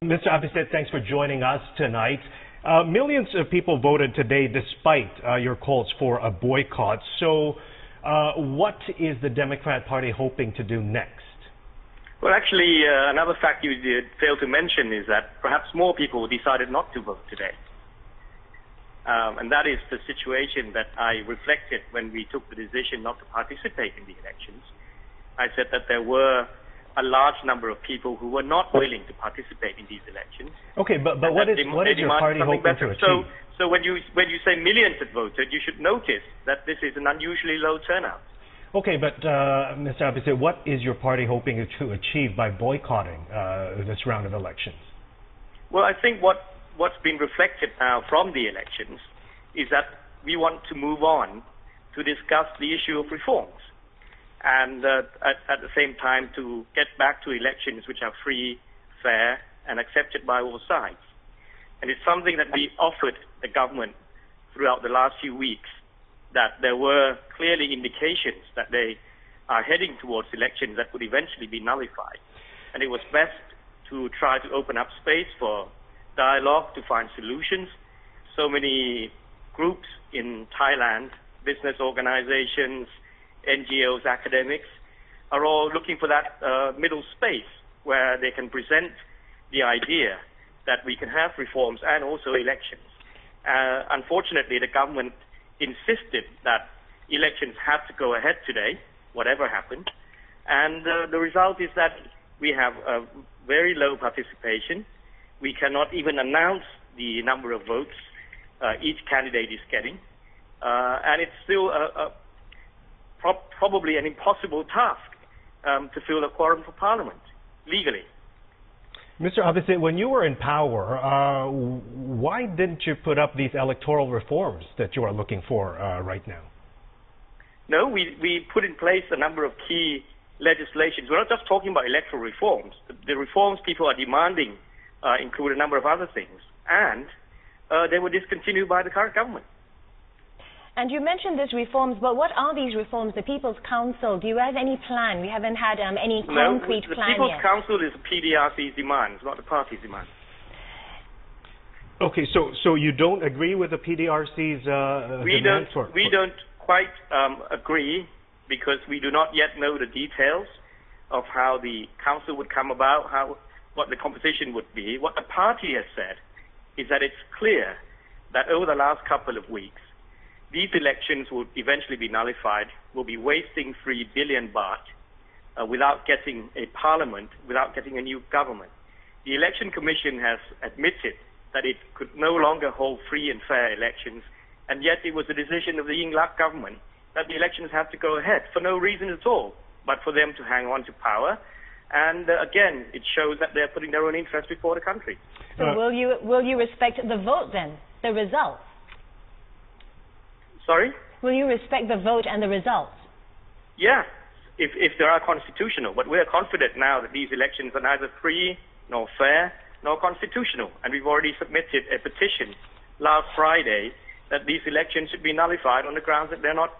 Mr. Abhisit, thanks for joining us tonight. Millions of people voted today despite your calls for a boycott. So what is the Democrat Party hoping to do next? Well, actually, another fact you did fail to mention is that perhaps more people decided not to vote today. And that is the situation that I reflected when we took the decision not to participate in the elections. I said that there were a large number of people who were not willing to participate in these elections. Okay, but what is your party hoping to achieve? So when you say millions had voted, you should notice that this is an unusually low turnout. Okay, but Mr. Abhisit, what is your party hoping to achieve by boycotting this round of elections? Well, I think what's been reflected now from the elections is that we want to move on to discuss the issue of reforms, and at the same time to get back to elections which are free, fair, and accepted by all sides. And it's something that we offered the government throughout the last few weeks, that there were clearly indications that they are heading towards elections that would eventually be nullified. And it was best to try to open up space for dialogue to find solutions. So many groups in Thailand, business organizations, NGOs, academics, are all looking for that middle space where they can present the idea that we can have reforms and also elections. Unfortunately, the government insisted that elections had to go ahead today, whatever happened, and the result is that we have a very low participation. We cannot even announce the number of votes each candidate is getting, and it's still probably an impossible task to fill a quorum for Parliament legally. Mr. Abhisit, when you were in power, why didn't you put up these electoral reforms that you are looking for right now? No, we put in place a number of key legislations. We're not just talking about electoral reforms. The reforms people are demanding include a number of other things, and they were discontinued by the current government. And you mentioned these reforms, but what are these reforms? The People's Council, do you have any plan? We haven't had any concrete plan yet. No, the People's Council is PDRC's demands, not the party's demands. Okay, so you don't agree with the PDRC's demands? We don't quite agree, because we do not yet know the details of how the council would come about, what the composition would be. What the party has said is that it's clear that over the last couple of weeks, these elections will eventually be nullified, will be wasting 3 billion baht without getting a parliament, without getting a new government. The Election Commission has admitted that it could no longer hold free and fair elections, and yet it was the decision of the Yingluck government that the elections have to go ahead for no reason at all, but for them to hang on to power. And again, it shows that they're putting their own interest before the country. So will you respect the vote then, the results? Sorry? Will you respect the vote and the results? Yeah, if they are constitutional. But we are confident now that these elections are neither free, nor fair, nor constitutional. And we've already submitted a petition last Friday that these elections should be nullified on the grounds that they're not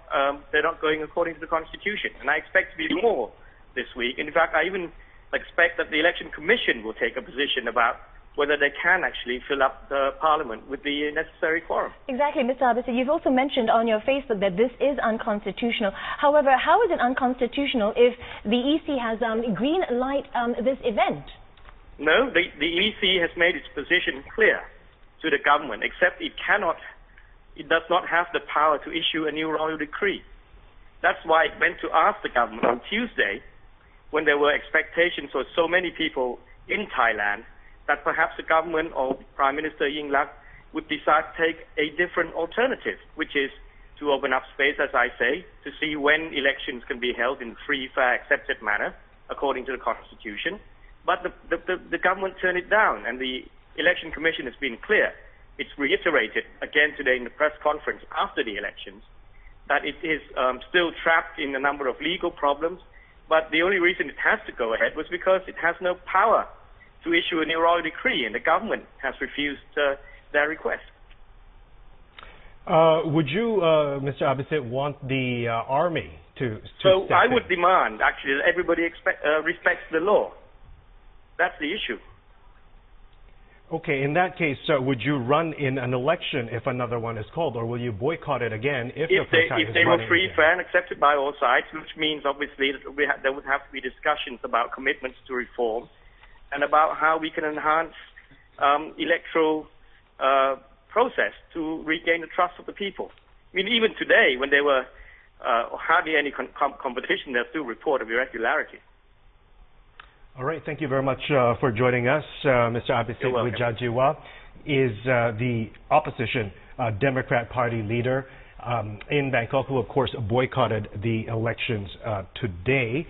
going according to the Constitution. And I expect to be more this week. In fact, I even expect that the Election Commission will take a position about whether they can actually fill up the Parliament with the necessary quorum. Exactly, Mr. Abhisit. You've also mentioned on your Facebook that this is unconstitutional. However, how is it unconstitutional if the EC has green light this event? No, the EC has made its position clear to the government, except it does not have the power to issue a new royal decree. That's why it went to ask the government on Tuesday, when there were expectations for so many people in Thailand, that perhaps the government or Prime Minister Yingluck would decide to take a different alternative, which is to open up space, as I say, to see when elections can be held in a free, fair, accepted manner, according to the Constitution. But the government turned it down, and the Election Commission has been clear. It's reiterated again today in the press conference after the elections that it is still trapped in a number of legal problems, but the only reason it has to go ahead was because it has no power to issue a new royal decree, and the government has refused their request. Would you, Mr. Abhisit, want the army to So I would demand, actually, that everybody respects the law. That's the issue. Okay, in that case, would you run in an election if another one is called, or will you boycott it again if the first time is If they were running free, again? fair, and accepted by all sides, which means obviously that there would have to be discussions about commitments to reform and about how we can enhance electoral process to regain the trust of the people. I mean, even today, when there were hardly any competition, there's still report of irregularity. All right, thank you very much for joining us. Mr. Abhisit Wijajiwa is the opposition Democrat Party leader in Bangkok, who of course boycotted the elections today.